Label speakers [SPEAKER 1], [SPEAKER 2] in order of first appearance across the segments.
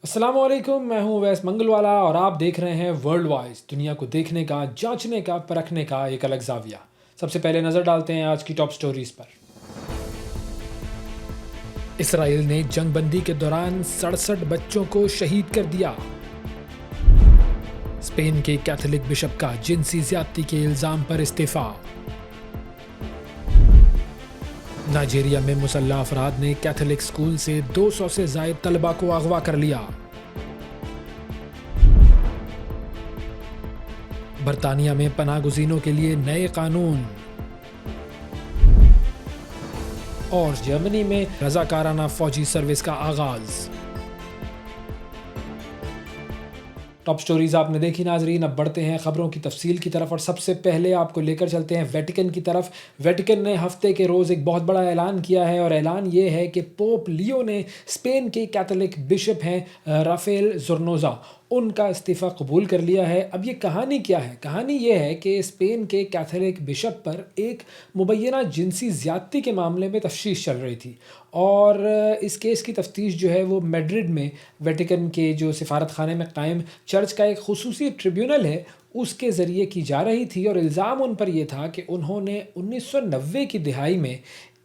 [SPEAKER 1] अस्सलामुअलैकुम, मैं हूं अवैस मंगलवाला और आप देख रहे हैं वर्ल्ड वाइज, दुनिया को देखने का, जांचने का, परखने का एक अलग जाविया। सबसे पहले नज़र डालते हैं आज की टॉप स्टोरीज पर। इसराइल ने जंगबंदी के दौरान 67 बच्चों को शहीद कर दिया। स्पेन के कैथोलिक बिशप का जिनसी ज्यादती के इल्जाम पर इस्तीफा। नाइजीरिया में मुसल्लह अफराद ने कैथोलिक स्कूल से 200 से जायद तलबा को अगवा कर लिया। बरतानिया में पनाहगुज़ीनों के लिए नए कानून। और जर्मनी में रजाकाराना फौजी सर्विस का आगाज। टॉप स्टोरीज आपने देखी नाजरीन। अब बढ़ते हैं खबरों की तफसील की तरफ और सबसे पहले आपको लेकर चलते हैं वेटिकन की तरफ। वेटिकन ने हफ्ते के रोज़ एक बहुत बड़ा ऐलान किया है और ऐलान ये है कि पोप लियो ने स्पेन के कैथोलिक बिशप हैं राफेल जोर्नोजा, उनका इस्तीफ़ा कबूल कर लिया है। अब ये कहानी क्या है? कहानी ये है कि स्पेन के कैथोलिक बिशप पर एक मुबैना जिनसी ज़्यादती के मामले में तफ्तीश चल रही थी और इस केस की तफ्तीश जो है वो मैड्रिड में वेटिकन के जो सिफारत खाने में कायम चर्च का एक खुसूसी ट्रिब्यूनल है उसके ज़रिए की जा रही थी। और इल्ज़ाम उन पर यह था कि उन्होंने 1990 की दिहाई में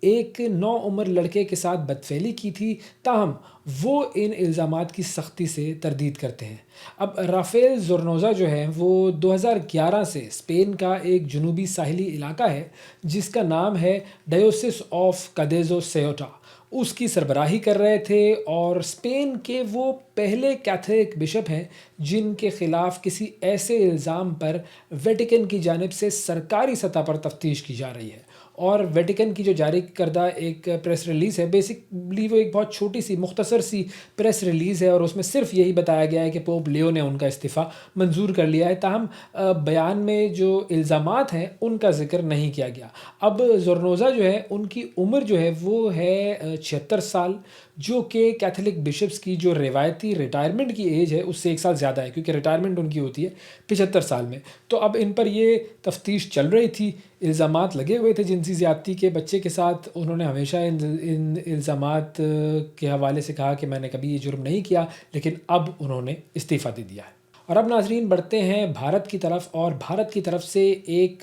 [SPEAKER 1] एक नौउम्र लड़के के साथ बदफेली की थी। ताहम वो इन इल्ज़ामात की सख्ती से तरदीद करते हैं। अब राफेल जोर्नोज़ा जो है वो 2011 से स्पेन का एक जुनूबी साहिली इलाका है जिसका नाम है डायोसिस ऑफ कादेज़ो सेयोटा, उसकी सरबराही कर रहे थे और स्पेन के वो पहले कैथोलिक बिशप हैं जिनके ख़िलाफ़ किसी ऐसे इल्ज़ाम पर वेटिकन की जानिब से सरकारी सतह पर तफ्तीश की जा रही है। और वेटिकन की जो जारी करदा एक प्रेस रिलीज़ है, बेसिकली वो एक बहुत छोटी सी मुख्तसर सी प्रेस रिलीज़ है और उसमें सिर्फ यही बताया गया है कि पोप लियो ने उनका इस्तीफ़ा मंजूर कर लिया है। ताहम बयान में जो इल्ज़ामात हैं उनका ज़िक्र नहीं किया गया। अब जोर्नोज़ा जो है उनकी उम्र जो है वो है 76 साल, जो कि कैथोलिक बिशप्स की जो रिवायती रिटायरमेंट की एज है उससे एक साल ज़्यादा है, क्योंकि रिटायरमेंट उनकी होती है 75 साल में। तो अब इन पर ये तफ्तीश चल रही थी, इल्ज़ामात लगे हुए थे जिनसी ज़्यादती के बच्चे के साथ। उन्होंने हमेशा इन इल्ज़ामात के हवाले से कहा कि मैंने कभी ये जुर्म नहीं किया, लेकिन अब उन्होंने इस्तीफ़ा दे दिया है। और अब नाजरीन बढ़ते हैं भारत की तरफ और भारत की तरफ से एक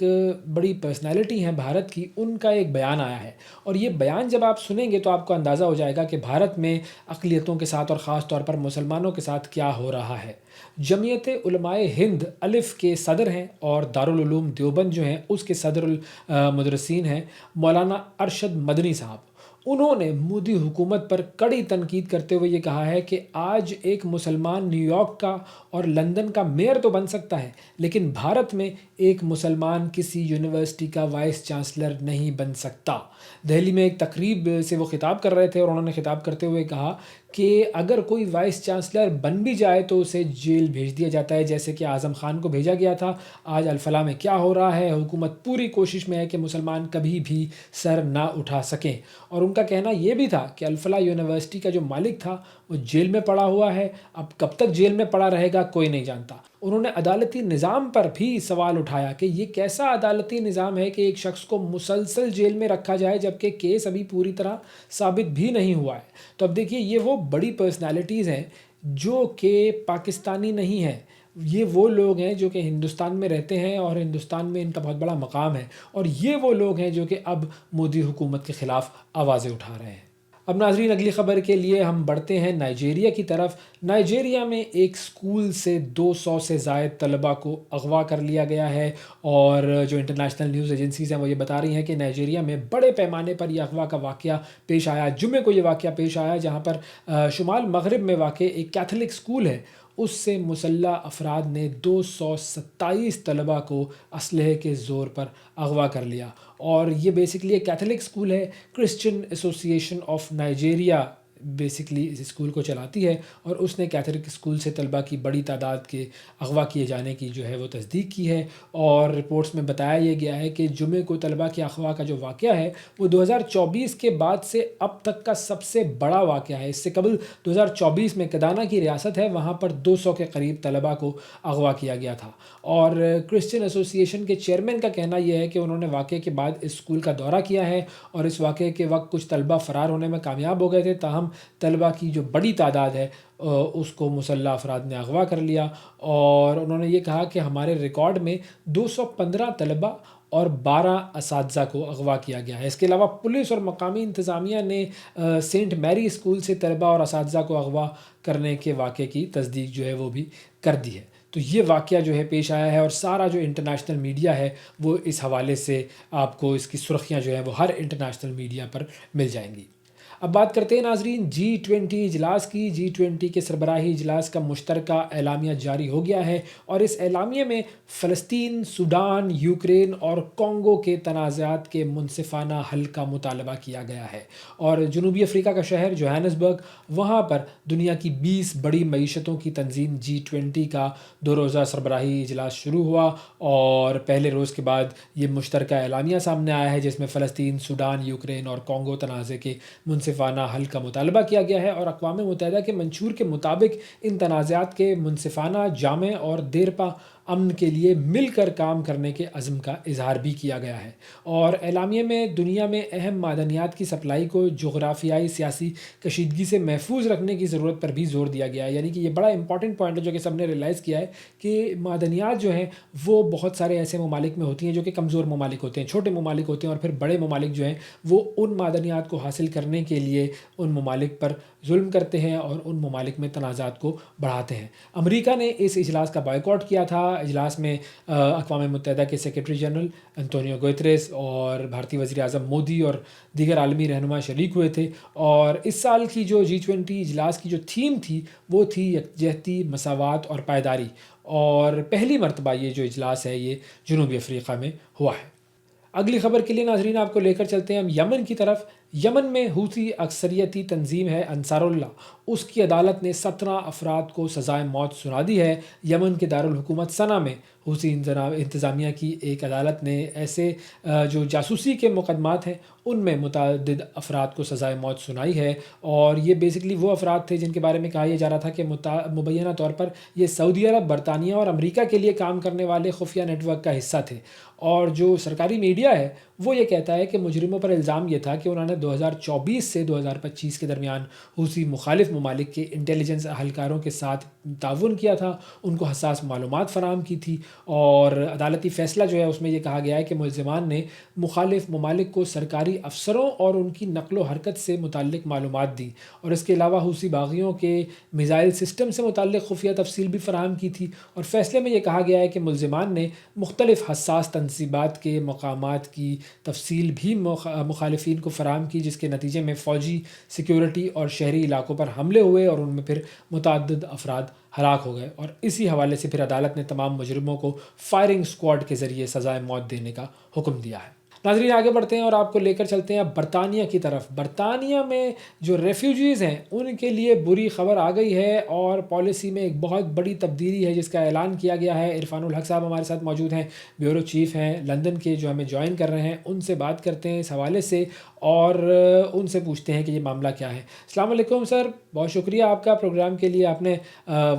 [SPEAKER 1] बड़ी पर्सनैलिटी हैं भारत की, उनका एक बयान आया है और ये बयान जब आप सुनेंगे तो आपको अंदाज़ा हो जाएगा कि भारत में अक़लियतों के साथ और ख़ास तौर पर मुसलमानों के साथ क्या हो रहा है। जमीयत उलमाए हिंद अलिफ़ के सदर हैं और दारुल उलूम देवबंद जो हैं उसके सदरुल मुदर्रिसीन हैं मौलाना अरशद मदनी साहब। उन्होंने मोदी हुकूमत पर कड़ी तनकीद करते हुए ये कहा है कि आज एक मुसलमान न्यूयॉर्क का और लंदन का मेयर तो बन सकता है, लेकिन भारत में एक मुसलमान किसी यूनिवर्सिटी का वाइस चांसलर नहीं बन सकता। दिल्ली में एक तकरीब से वो ख़िताब कर रहे थे और उन्होंने ख़िताब करते हुए कहा कि अगर कोई वाइस चांसलर बन भी जाए तो उसे जेल भेज दिया जाता है, जैसे कि आज़म ख़ान को भेजा गया था। आज अल-फलाह में क्या हो रहा है? हुकूमत पूरी कोशिश में है कि मुसलमान कभी भी सर ना उठा सकें। और उनका कहना ये भी था कि अल-फलाह यूनिवर्सिटी का जो मालिक था वो जेल में पड़ा हुआ है, अब कब तक जेल में पड़ा रहेगा कोई नहीं जानता। उन्होंने अदालती निज़ाम पर भी सवाल उठाया कि ये कैसा अदालती निज़ाम है कि एक शख्स को मुसलसल जेल में रखा जाए जबकि केस अभी पूरी तरह साबित भी नहीं हुआ है। तो अब देखिए, ये वो बड़ी पर्सनैलिटीज़ हैं जो कि पाकिस्तानी नहीं हैं, ये वो लोग हैं जो कि हिंदुस्तान में रहते हैं और हिंदुस्तान में इनका बहुत बड़ा मकाम है और ये वो लोग हैं जो कि अब मोदी हुकूमत के ख़िलाफ़ आवाज़ें उठा रहे हैं। अब नाज़रीन अगली ख़बर के लिए हम बढ़ते हैं नाइजीरिया की तरफ। नाइजीरिया में एक स्कूल से 200 से ज़ायद तलबा को अगवा कर लिया गया है और जो इंटरनेशनल न्यूज़ एजेंसीज़ हैं वो ये बता रही हैं कि नाइजीरिया में बड़े पैमाने पर यह अगवा का वाक़या पेश आया। जुम्मे को ये वाक़या पेश आया जहाँ पर शुमाल मग़रिब में वाक़ एक कैथोलिक स्कूल है, उससे मुसल्लह अफराद ने 227 तलबा को असलहे के ज़ोर पर अगवा कर लिया। और ये बेसिकली एक कैथोलिक स्कूल है, Christian association of Nigeria basically इस स्कूल को चलाती है और उसने कैथोलिक स्कूल से तलबा की बड़ी तादाद के अगवा किए जाने की जो है वो तस्दीक की है। और रिपोर्ट्स में बताया ये गया है कि जुमे को तलबा के अगवा का जो वाक़या है वो 2024 के बाद से अब तक का सबसे बड़ा वाक़या है। इससे कबल 2024 में कदाना की रियासत है, वहाँ पर 200 के करीब तलबा को अगवा किया गया था। और क्रिश्चियन एसोसिएशन के चेयरमैन का कहना यह है कि उन्होंने वाक़े के बाद इस स्कूल का दौरा किया है और इस वाक़े के वक्त कुछ तलबा फ़रार होने में कामयाब हो गए थे, ताहम तमाम तलबा की जो बड़ी तादाद है उसको मुसल्ह अफराद ने अगवा कर लिया। और उन्होंने ये कहा कि हमारे रिकॉर्ड में 215 तलबा और 12 असातिज़ा को अगवा किया गया है। इसके अलावा पुलिस और मकामी इंतज़ामिया ने सेंट मैरी स्कूल से तलबा और असातिज़ा को अगवा करने के वाक़े की तस्दीक जो है वो भी कर दी है। तो ये वाक़या जो है पेश आया है और सारा जो इंटरनेशनल मीडिया है वो इस हवाले से आपको इसकी सुर्खियाँ जो हैं वो हर इंटरनेशनल मीडिया पर मिल जाएंगी। अब बात करते हैं नाजरीन G20 इजलास की। G20 के सरबराही इजलास का मुश्तरका एलामिया जारी हो गया है और इस एलामिया में फ़लस्तीन, सूडान, यूक्रेन और कॉन्गो के तनाज़ात के मुनसिफ़ाना हल का मुतालबा किया गया है। और जनूबी अफ्रीका का शहर जोहान्सबर्ग, वहाँ पर दुनिया की 20 बड़ी मईशतों की तंजीम G20 का 2 रोज़ा सरबराही इजलास शुरू हुआ और पहले रोज़ के बाद ये मुश्तरका एलामिया सामने आया है जिसमें फ़लस्तीन, सूडान, यूक्रेन और कॉन्गो तनाज़े के मुनसिफ़ाना हल का मुतालबा किया गया है। और अक़वाम मुत्तहिदा के मंशूर के मुताबिक इन तनाज़ात के मुनसिफ़ाना, जामे और देरपा अमन के लिए मिलकर काम करने के अज़्म का इजहार भी किया गया है। और एलामिया में दुनिया में अहम मादनियात की सप्लाई को जोग्राफियाई सियासी कशीदगी से महफूज रखने की ज़रूरत पर भी जोर दिया गया है। यानी कि ये बड़ा इंपॉर्टेंट पॉइंट है जो कि सब ने रियलाइज़ किया है कि मादनियात जो हैं वो बहुत सारे ऐसे ममालिक में होती हैं जो कि कमज़ोर ममालिक होते हैं, छोटे ममालिक होते हैं, और फिर बड़े ममालिक जो हैं वो उन मादनियात को हासिल करने के लिए उन ममालिक पर जुल्म करते हैं और उन ममालिक में तनाज़ात को बढ़ाते हैं। अमेरिका ने इस इजलास का बायकॉट किया था। इजलास में अक़वाम मुत्तहिदा के सेक्रेटरी जनरल एंटोनियो गुतेरेस और भारतीय वज़ीर आज़म मोदी और दीगर आलमी रहनुमा शरीक हुए थे। और इस साल की जो G20 इजलास की जो थीम थी वो थी यकजहती, मसावात और पायदारी। और पहली मरतबा ये जो इजलास है ये जनूबी अफ्रीका में हुआ है। अगली ख़बर के लिए नाज़रीन आपको लेकर चलते हैं हम यमन की तरफ। यमन में हूथी अक्सरियती तंजीम है अंसारुल्लाह, उसकी अदालत ने 17 अफराद को सज़ाए मौत सुना दी है। यमन के दारुल हुकूमत सना में हूथी इंतज़ामिया की एक अदालत ने ऐसे जो जासूसी के मुकदमात हैं उनमें मुतअद्दिद अफराद को सज़ाए मौत सुनाई है। और ये बेसिकली वो अफराद थे जिनके बारे में कहा यह जा रहा था कि मुबैना तौर पर ये सऊदी अरब, बरतानिया और अमरीका के लिए काम करने वाले खुफिया नेटवर्क का हिस्सा थे। और जो सरकारी मीडिया है वो ये कहता है कि मुजरिमों पर इल्ज़ाम ये था कि उन्होंने 2024 से 2025 के दरमियान हूसी मुखालिफ ममालिक के इंटेलिजेंस अहलकारों के साथ ताउन किया था, उनको हसास मालूमात फ़राहम की थी। और अदालती फ़ैसला जो है उसमें यह कहा गया है कि मुलज़िमान ने मुखालिफ ममालिक को सरकारी अफसरों और उनकी नकलो हरकत से मुतल्लिक़ मालूमात दी। और इसके अलावा हूसी बागियों के मिज़ाइल सिस्टम से मुतल्लिक़ खुफिया तफसील भी फ़राहम की थी। और फ़ैसले में यह कहा गया है कि मुलज़िमान ने मुख्तलिफ़ हसास तनसीबात के मकामात की तफसील भी मुखालिफिन को फ़राहम की, जिसके नतीजे में फ़ौजी, सिक्योरिटी और शहरी इलाकों पर हमले हुए और उनमें फिर मुतअद्दिद अफराद हलाक हो गए। और इसी हवाले से फिर अदालत ने तमाम मुजरिमों को फायरिंग स्क्वाड के ज़रिए सज़ाए मौत देने का हुक्म दिया है। नाज़रीन आगे बढ़ते हैं और आपको लेकर चलते हैं बरतानिया की तरफ। बरतानिया में जो रेफ्यूजीज़ हैं उनके लिए बुरी खबर आ गई है और पॉलिसी में एक बहुत बड़ी तब्दीली है जिसका ऐलान किया गया है। इरफानुल हक साहब हमारे साथ मौजूद हैं, ब्यूरो चीफ़ हैं लंदन के, जो हमें ज्वाइन कर रहे हैं। उनसे बात करते हैं इस हवाले से और उनसे पूछते हैं कि ये मामला क्या है। अस्सलाम वालेकुम सर, बहुत शुक्रिया आपका प्रोग्राम के लिए, आपने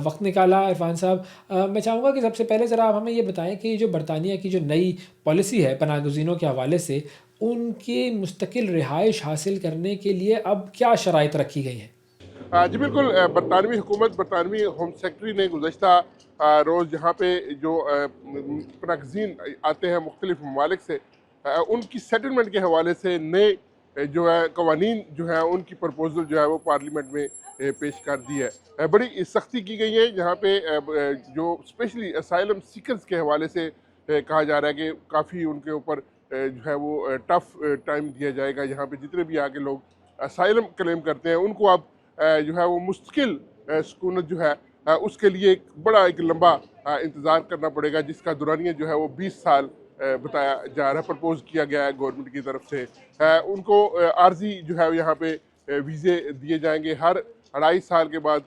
[SPEAKER 1] वक्त निकाला। इरफान साहब, मैं चाहूँगा कि सबसे पहले ज़रा आप हमें ये बताएं कि जो बरतानिया की जो नई पॉलिसी है पनाहगज़ीनों के हवाले से, उनकी मुस्तकिल रिहाइश हासिल करने के लिए अब क्या शराइत रखी गई हैं?
[SPEAKER 2] जी बिल्कुल, बरतानवी हुकूमत, बरतानवी होम सेक्रेटरी ने गुज़श्ता रोज़ यहाँ पे जो पनाहगज़ीन आते हैं मुख्तलिफ ममालिक से, उनकी सेटलमेंट के हवाले से नए जो है कवानीन जो है उनकी प्रपोज़ल जो है वो पार्लियामेंट में पेश कर दी है। बड़ी सख्ती की गई है यहाँ पे, जो स्पेशली असाइलम सीकर्स के हवाले से कहा जा रहा है कि काफ़ी उनके ऊपर जो है वो टफ़ टाइम दिया जाएगा। यहाँ पे जितने भी आगे लोग असाइलम क्लेम करते हैं उनको अब जो है वो मुश्किल सुकूनत जो है उसके लिए एक लंबा इंतज़ार करना पड़ेगा, जिसका दुरानिया जो है वो 20 साल बताया जा रहा है, प्रपोज किया गया है गवर्नमेंट की तरफ से। उनको आर्जी जो है यहाँ पे वीज़े दिए जाएंगे, हर 2.5 साल के बाद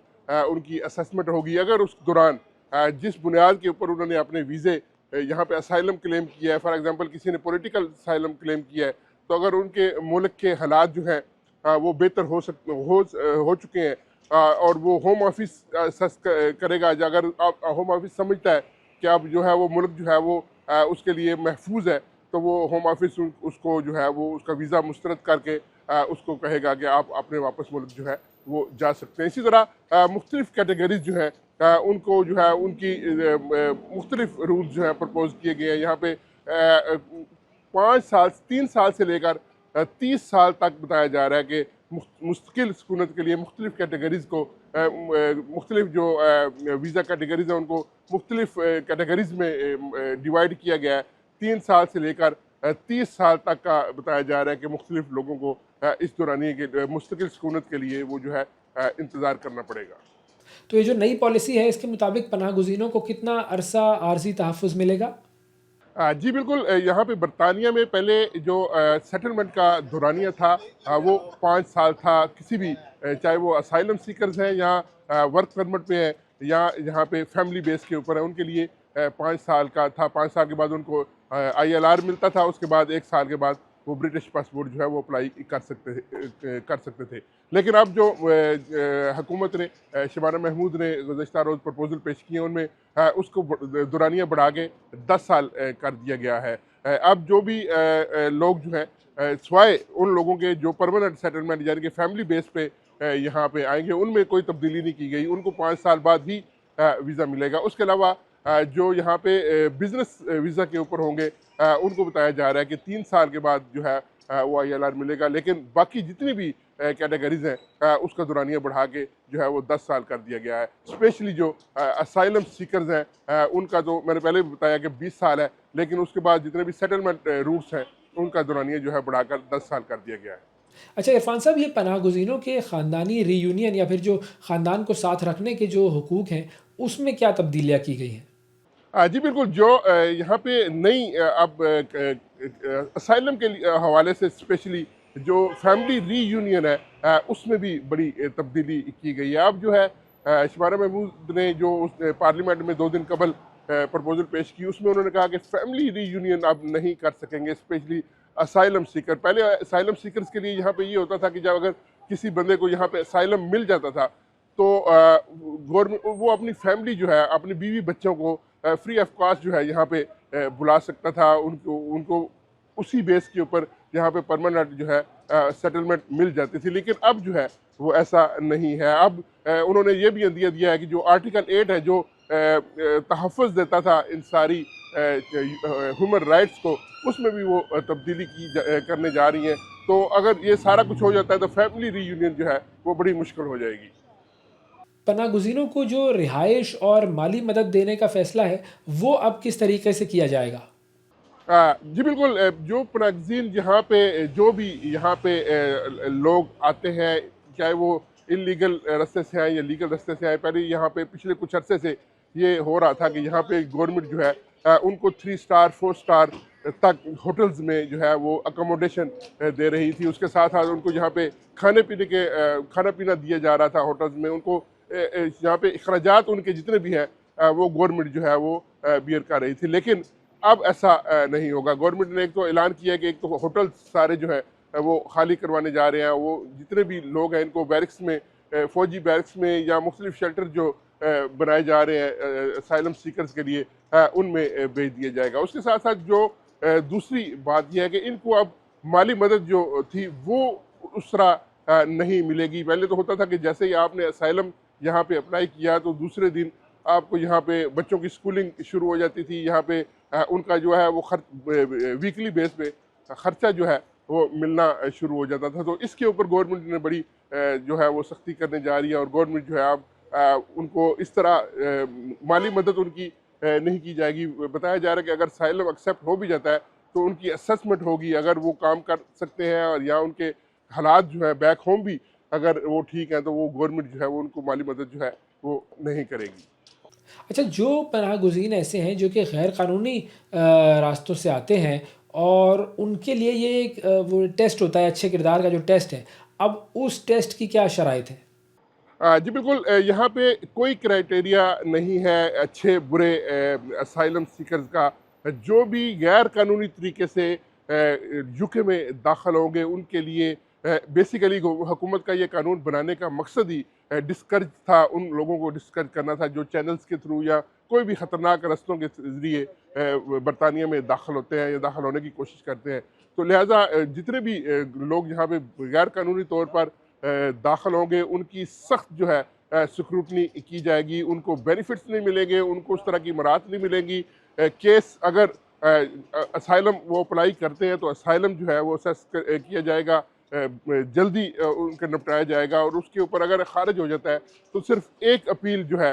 [SPEAKER 2] उनकी असेसमेंट होगी। अगर उस दौरान जिस बुनियाद के ऊपर उन्होंने अपने वीज़े यहाँ पे असाइलम क्लेम किया है, फॉर एग्जांपल किसी ने पॉलिटिकल असाइलम क्लेम किया है, तो अगर उनके मुल्क के हालात जो हैं वो बेहतर हो चुके हैं और वो होम ऑफिस सस करेगा, अगर होम ऑफिस समझता है कि अब जो है वो मुल्क जो है वो उसके लिए महफूज है, तो वो होम ऑफिस उसको जो है वो उसका वीज़ा मुस्तरद करके उसको कहेगा कि आप अपने वापस मुल्क जो है वो जा सकते हैं। इसी तरह मुख्तलिफ़ कैटेगरीज़ जो हैं उनको जो है उनकी मुख्तलिफ़ रूल्स जो हैं प्रपोज़ किए गए हैं। यहाँ पे 5 साल 3 साल से लेकर 30 साल तक बताया जा रहा है कि मुस्तकिल सकूनत के लिए मुख्तलिफ़ कैटेगरीज़ को मुख्तलिफ़ जो वीज़ा कैटेगरीज़ हैं उनको मुख्तलिफ़ कैटेगरीज़ में डिवाइड किया गया है। 3 साल से लेकर 30 साल तक का बताया जा रहा है कि मुख्तलिफ़ लोगों को इस दौरानिए के मुस्तकिल सकूनत के लिए वो जो है इंतज़ार करना पड़ेगा।
[SPEAKER 1] तो ये जो नई पॉलिसी है इसके मुताबिक पनाह गुज़ीनों को कितना अरसा आर्ज़ी तहफ़्फ़ुज़ मिलेगा?
[SPEAKER 2] जी बिल्कुल, यहाँ पे बरतानिया में पहले जो सेटलमेंट का दौरानिया था वो 5 साल था। किसी भी चाहे वो असाइलम सीकर्स हैं या वर्क परमिट पे हैं या यहाँ पे फैमिली बेस के ऊपर है, उनके लिए 5 साल का था। 5 साल के बाद उनको ILR मिलता था, उसके बाद 1 साल के बाद वो ब्रिटिश पासपोर्ट जो है वो अप्लाई कर सकते थे। लेकिन अब जो हुकूमत ने शबाना महमूद ने गुज़श्ता रोज़ प्रपोज़ल पेश किए उनमें उसको दुरानिया बढ़ा के 10 साल कर दिया गया है। अब जो भी लोग जो हैं सिवाय उन लोगों के जो परमानेंट सेटलमेंट यानी कि फैमिली बेस पे यहाँ पे आएंगे, उनमें कोई तब्दीली नहीं की गई। उनको 5 साल बाद ही वीज़ा मिलेगा। उसके अलावा जो यहाँ पे बिज़नेस वीज़ा के ऊपर होंगे उनको बताया जा रहा है कि 3 साल के बाद जो है वो ILR मिलेगा। लेकिन बाकी जितनी भी कैटेगरीज़ हैं उसका दुरानिया बढ़ा के जो है वो 10 साल कर दिया गया है। स्पेशली जो असाइलम सीकर्स हैं उनका तो मैंने पहले भी बताया कि 20 साल है, लेकिन उसके बाद जितने भी सेटलमेंट रूट्स हैं उनका दुरानिया जो है बढ़ाकर 10 साल कर दिया गया है।
[SPEAKER 1] अच्छा इरफान साहब, ये पनाह गुज़ीनों के ख़ानदानी रीयूनियन या फिर जो ख़ानदान को साथ रखने के जो हुकूक हैं, उसमें क्या तब्दीलियाँ की गई हैं?
[SPEAKER 2] जी बिल्कुल, जो यहाँ पे नई अब असाइलम के हवाले से स्पेशली जो फैमिली रीयूनियन है उसमें भी बड़ी तब्दीली की गई है। अब जो है शबाना महमूद ने जो पार्लियामेंट में 2 दिन कबल प्रपोजल पेश की, उसमें उन्होंने कहा कि फैमिली रीयूनियन अब नहीं कर सकेंगे, स्पेशली असाइलम सीकर। पहले असाइलम सीकर्स के लिए यहाँ पे ये होता था कि जब अगर किसी बंदे को यहाँ पे असाइलम मिल जाता था तो गवर्नमेंट वो अपनी फैमिली जो है अपनी बीवी बच्चों को फ्री ऑफ कॉस्ट जो है यहाँ पे बुला सकता था। उनको उनको उसी बेस के ऊपर यहाँ पे परमानेंट जो है सेटलमेंट मिल जाती थी। लेकिन अब जो है वो ऐसा नहीं है। अब उन्होंने ये भी अंदिया दिया है कि जो आर्टिकल 8 है जो तहफ़्फ़ुज़ देता था इन सारी ह्यूमन राइट्स को, उसमें भी वो तब्दीली करने जा रही हैं। तो अगर ये सारा कुछ हो जाता है तो फैमिली रीयूनियन जो है वो बड़ी मुश्किल हो जाएगी।
[SPEAKER 1] पनाह गुज़ीनों को जो रिहाइश और माली मदद देने का फ़ैसला है, वो अब किस तरीके से किया जाएगा?
[SPEAKER 2] जी बिल्कुल, जो पनागज़ीन यहाँ पे जो भी यहाँ पे लोग आते हैं, चाहे वो इल्लीगल रास्ते से आए या लीगल रास्ते से आए, पहले यहाँ पे पिछले कुछ अरसे से ये हो रहा था कि यहाँ पे गवर्नमेंट जो है उनको 3 स्टार 4 स्टार तक होटल्स में जो है वो अकोमोडेशन दे रही थी। उसके साथ साथ उनको यहाँ पे खाना पीना दिया जा रहा था होटल्स में। उनको यहाँ पे अखराजात उनके जितने भी हैं वो गवर्नमेंट जो है वो बियर कर रही थी। लेकिन अब ऐसा नहीं होगा। गवर्नमेंट ने एक तो ऐलान किया है कि एक तो होटल सारे जो है वो खाली करवाने जा रहे हैं। वो जितने भी लोग हैं इनको बैरक्स में फ़ौजी बैरक्स में या मुख्तलिफ शेल्टर जो बनाए जा रहे हैं असाइलम सीकर्स के लिए उनमें भेज दिया जाएगा। उसके साथ साथ जो दूसरी बात यह है कि इनको अब माली मदद जो थी वो उस तरह नहीं मिलेगी। पहले तो होता था कि जैसे ही आपने असाइलम यहाँ पे अप्लाई किया तो दूसरे दिन आपको यहाँ पे बच्चों की स्कूलिंग शुरू हो जाती थी। यहाँ पे उनका जो है वो वीकली बेस पे ख़र्चा जो है वो मिलना शुरू हो जाता था। तो इसके ऊपर गवर्नमेंट ने बड़ी जो है वो सख्ती करने जा रही है और गवर्नमेंट जो है अब उनको इस तरह माली मदद उनकी नहीं की जाएगी। बताया जा रहा है कि अगर साइलम एक्सेप्ट हो भी जाता है तो उनकी असेसमेंट होगी, अगर वो काम कर सकते हैं और या उनके हालात जो है बैक होम भी अगर वो ठीक हैं तो वो गवर्नमेंट जो है वो उनको माली मदद जो है वो नहीं करेगी।
[SPEAKER 1] अच्छा, जो पनाह गुज़ीन ऐसे हैं जो कि गैर कानूनी रास्तों से आते हैं और उनके लिए ये एक वो टेस्ट होता है, अच्छे किरदार का जो टेस्ट है, अब उस टेस्ट की क्या शराइत है?
[SPEAKER 2] जी बिल्कुल, यहाँ पे कोई क्राइटेरिया नहीं है अच्छे बुरे असाइलम सीकर्स का। जो भी गैर कानूनी तरीके से यूके में दाखिल होंगे उनके लिए बेसिकली हुकूमत का ये कानून बनाने का मकसद ही डिस्करेज था, उन लोगों को डिस्करेज करना था जो चैनल्स के थ्रू या कोई भी ख़तरनाक रस्तों के ज़रिए बरतानिया में दाखिल होते हैं या दाखिल होने की कोशिश करते हैं। तो लिहाजा जितने भी लोग यहाँ पे गैर कानूनी तौर पर दाखिल होंगे उनकी सख्त जो है स्क्रूटनी की जाएगी, उनको बेनिफिट्स नहीं मिलेंगे, उनको उस तरह की मराहत नहीं मिलेंगी। केस अगर असाइलम वो अप्लाई करते हैं तो असाइलम जो है वो असेस किया जाएगा, जल्दी उनका निपटाया जाएगा, और उसके ऊपर अगर खारिज हो जाता है तो सिर्फ एक अपील जो है,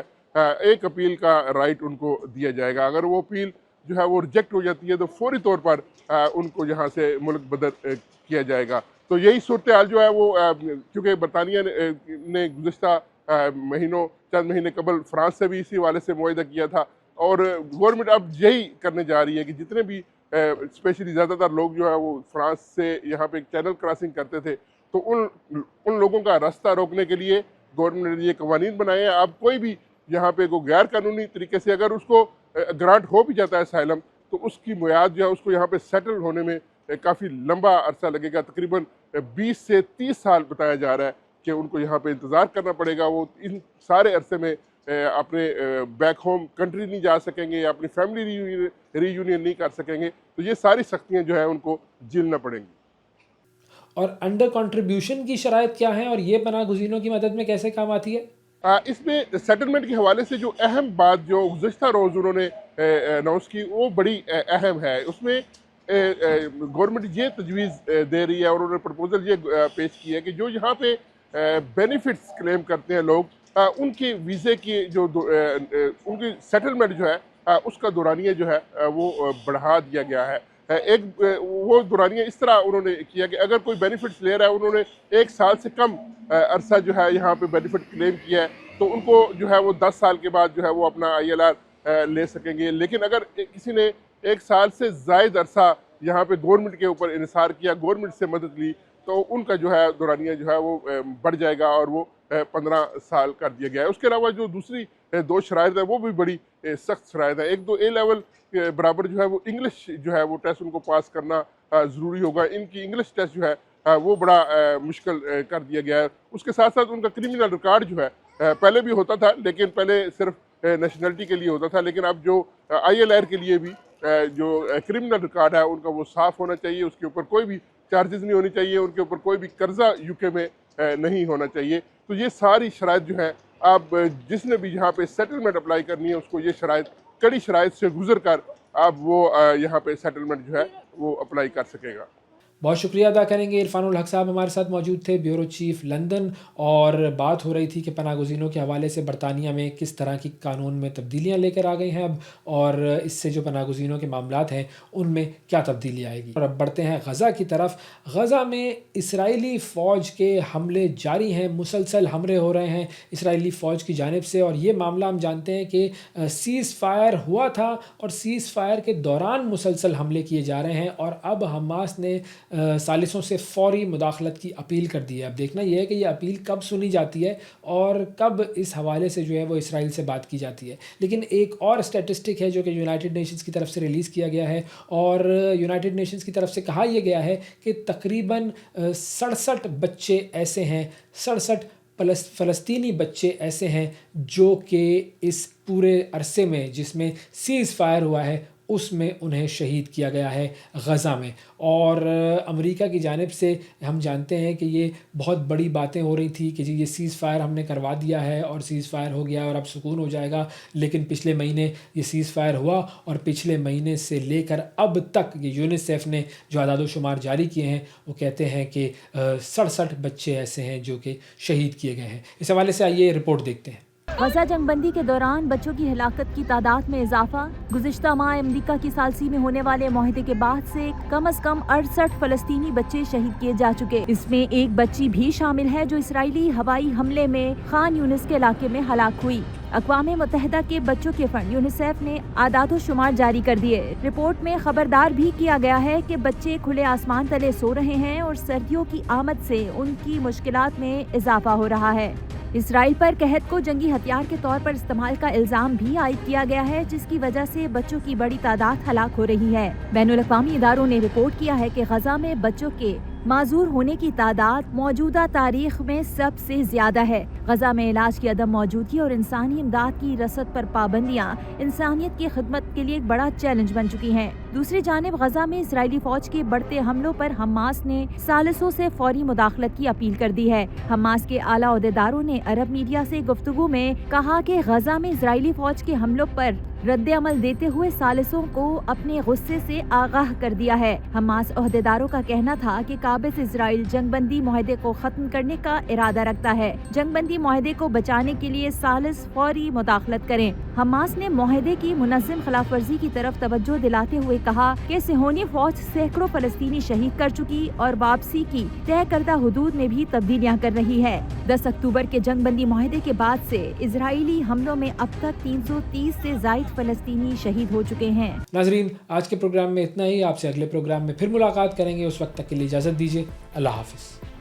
[SPEAKER 2] एक अपील का राइट उनको दिया जाएगा। अगर वो अपील जो है वो रिजेक्ट हो जाती है तो फौरी तौर पर उनको यहाँ से मुल्क बदर किया जाएगा। तो यही सूरत हाल जो है वो क्योंकि बरतानिया ने गुज़िश्ता महीनों चंद महीने कबल फ्रांस से भी इसी हवाले से मुआहिदा किया था, और गवर्नमेंट अब यही करने जा रही है कि जितने भी स्पेशली ज़्यादातर लोग जो है वो फ्रांस से यहाँ पे चैनल क्रॉसिंग करते थे, तो उन लोगों का रास्ता रोकने के लिए गवर्नमेंट ने ये कवानीन बनाए हैं। अब कोई भी यहाँ पे कोई गैर कानूनी तरीके से अगर उसको ग्रांट हो भी जाता है असाइलम, तो उसकी मुयाद जो है उसको यहाँ पे सेटल होने में काफ़ी लंबा अरसा लगेगा। तकरीबन 20 से 30 साल बताया जा रहा है कि उनको यहाँ पे इंतज़ार करना पड़ेगा। वो इन सारे अरसे में अपने बैक होम कंट्री नहीं जा सकेंगे या अपनी फैमिली रीयूनियन नहीं कर सकेंगे। तो ये सारी सख्तियाँ जो है उनको झेलना पड़ेंगी।
[SPEAKER 1] और अंडर कंट्रीब्यूशन की शराइत क्या है और ये पनाह गुज़ीनों की मदद में कैसे काम आती है?
[SPEAKER 2] इसमें सेटलमेंट के हवाले से जो अहम बात जो गुज़श्ता रोज़ उन्होंने अनाउंस की वो बड़ी अहम है। उसमें गवर्नमेंट ये तजवीज़ दे रही है और उन्होंने प्रपोजल ये पेश की है कि जो यहाँ पे बेनिफिट्स क्लेम करते हैं लोग, उनके वीज़े की जो उनकी सेटलमेंट जो है उसका दौरानिया जो है वो बढ़ा दिया गया है। एक वो दौरानिया इस तरह उन्होंने किया कि अगर कोई बेनिफिट्स ले रहा है, उन्होंने 1 साल से कम अरसा जो है यहाँ पे बेनिफिट क्लेम किया है, तो उनको जो है वो 10 साल के बाद जो है वो अपना ILR ले सकेंगे। लेकिन अगर किसी ने 1 साल से ज़ायद अरसा यहाँ पे गवर्नमेंट के ऊपर इन्हिसार किया, गवर्नमेंट से मदद ली, तो उनका जो है दौरानिया जो है वो बढ़ जाएगा और वो 15 साल कर दिया गया है। उसके अलावा जो दूसरी 2 शराइत है वो भी बड़ी सख्त शराइत है। एक तो A लेवल के बराबर जो है वो इंग्लिश जो है वो टेस्ट उनको पास करना ज़रूरी होगा। इनकी इंग्लिश टेस्ट जो है वो बड़ा मुश्किल कर दिया गया है। उसके साथ साथ उनका क्रिमिनल रिकॉर्ड जो है पहले भी होता था, लेकिन पहले सिर्फ नेशनलिटी के लिए होता था, लेकिन अब जो ILR के लिए भी जो क्रिमिनल रिकॉर्ड है उनका वो साफ़ होना चाहिए, उसके ऊपर कोई भी चार्जेस नहीं होनी चाहिए, उनके ऊपर कोई भी कर्जा UK में नहीं होना चाहिए। तो ये सारी शराइत जो है, अब जिसने भी यहाँ पे सेटलमेंट अप्लाई करनी है उसको ये शराइत, कड़ी शराइत से गुजर कर अब वो यहाँ पे सेटलमेंट जो है वो अप्लाई कर सकेगा।
[SPEAKER 1] बहुत शुक्रिया अदा करेंगे। इरफानुल हक साहब हमारे साथ मौजूद थे, ब्यूरो चीफ लंदन, और बात हो रही थी कि पनाह गुज़ीनों के हवाले से बरतानिया में किस तरह की कानून में तब्दीलियाँ लेकर आ गई हैं अब, और इससे जो पनाह गुज़ीनों के मामलात हैं उनमें क्या तब्दीली आएगी। और अब बढ़ते हैं गज़ा की तरफ। गज़ा में इसराइली फ़ौज के हमले जारी हैं, मुसलसल हमले हो रहे हैं इसराइली फ़ौज की जानिब से, और ये मामला हम जानते हैं कि सीज़ फायर हुआ था और सीज़ फायर के दौरान मुसलसल हमले किए जा रहे हैं, और अब हमास ने सालिसों से फ़ौरी मुदाखलत की अपील कर दी है। अब देखना यह है कि यह अपील कब सुनी जाती है और कब इस हवाले से जो है वो इसराइल से बात की जाती है। लेकिन एक और स्टैटिस्टिक है जो कि यूनाइटेड नेशंस की तरफ से रिलीज़ किया गया है, और यूनाइटेड नेशंस की तरफ से कहा यह गया है कि तकरीबन 67 बच्चे ऐसे हैं, 67 फ़लस्तीनी बच्चे ऐसे हैं जो कि इस पूरे अरसे में जिसमें सीज़ फायर हुआ है उसमें उन्हें शहीद किया गया है गज़ा में। और अमेरिका की जानिब से हम जानते हैं कि ये बहुत बड़ी बातें हो रही थी कि जी ये सीज़ फायर हमने करवा दिया है और सीज़ फायर हो गया और अब सुकून हो जाएगा, लेकिन पिछले महीने ये सीज़ फायर हुआ और पिछले महीने से लेकर अब तक ये यूनिसेफ ने जो आदाद शुमार जारी किए हैं वो कहते हैं कि 67 बच्चे ऐसे हैं जो कि शहीद किए गए हैं। इस हवाले से आइए रिपोर्ट देखते हैं।
[SPEAKER 3] गजा जंगबंदी के दौरान बच्चों की हिलाकत की तादाद में इजाफा। गुज़िश्ता माह अमरीका की सालसी में होने वाले मुआहदे के बाद से कम कम 68 फ़लस्तीनी बच्चे शहीद किए जा चुके। इसमें एक बच्ची भी शामिल है जो इसराइली हवाई हमले में खान यूनिस के इलाके में हलाक हुई। अक़वाम मुत्तहिदा के बच्चों के फंड यूनिसेफ ने आदाद शुमार जारी कर दिए। रिपोर्ट में खबरदार भी किया गया है कि बच्चे खुले आसमान तले सो रहे हैं और सर्दियों की आमद से उनकी मुश्किलात में इजाफा हो रहा है। इसराइल पर कहत को जंगी हथियार के तौर पर इस्तेमाल का इल्जाम भी आयद किया गया है, जिसकी वजह से बच्चों की बड़ी तादाद हलाक हो रही है। बैनुल अक़वामी इदारों ने रिपोर्ट किया है कि गजा में बच्चों के माजूर होने की तादाद मौजूदा तारीख में सबसे ज्यादा है। गजा में इलाज की अदम मौजूदगी और इंसानी इमदाद की रसद पर पाबंदियां इंसानियत की खिदमत के लिए एक बड़ा चैलेंज बन चुकी हैं। दूसरी जानिब गजा में इसराइली फौज के बढ़ते हमलों पर हमास ने सालिसों से फौरी मुदाखलत की अपील कर दी है। हमास के आला ओहदेदारों ने अरब मीडिया से गुफ्तगू में कहा कि गजा में इसराइली फौज के हमलों पर रद्द अमल देते हुए सालिसों को अपने गुस्से से आगाह कर दिया है। हमास ओहदेदारों का कहना था कि काबिज इसराइल जंगबंदी मुआहदे को खत्म करने का इरादा रखता है। जंगबंदी मुआहदे को बचाने के लिए सालिस फौरी मुदाखलत करें। हमास ने मुआहदे की मुनज़्ज़म खिलाफ वर्जी की तरफ तवज्जो दिलाते हुए कहा कि सिहोनी फौज सैकड़ों फलस्तीनी शहीद कर चुकी और वापसी की तय करदा हुदूद में भी तब्दीलियां कर रही है। 10 अक्टूबर के जंगबंदी मुआहदे के बाद से इजरायली हमलों में अब तक 330 से जायद फलस्तीनी शहीद हो चुके हैं।
[SPEAKER 1] नाजरीन, आज के प्रोग्राम में इतना ही। आपसे अगले प्रोग्राम में फिर मुलाकात करेंगे। उस वक्त तक के लिए इजाज़त दीजिए। अल्लाह हाफिज़।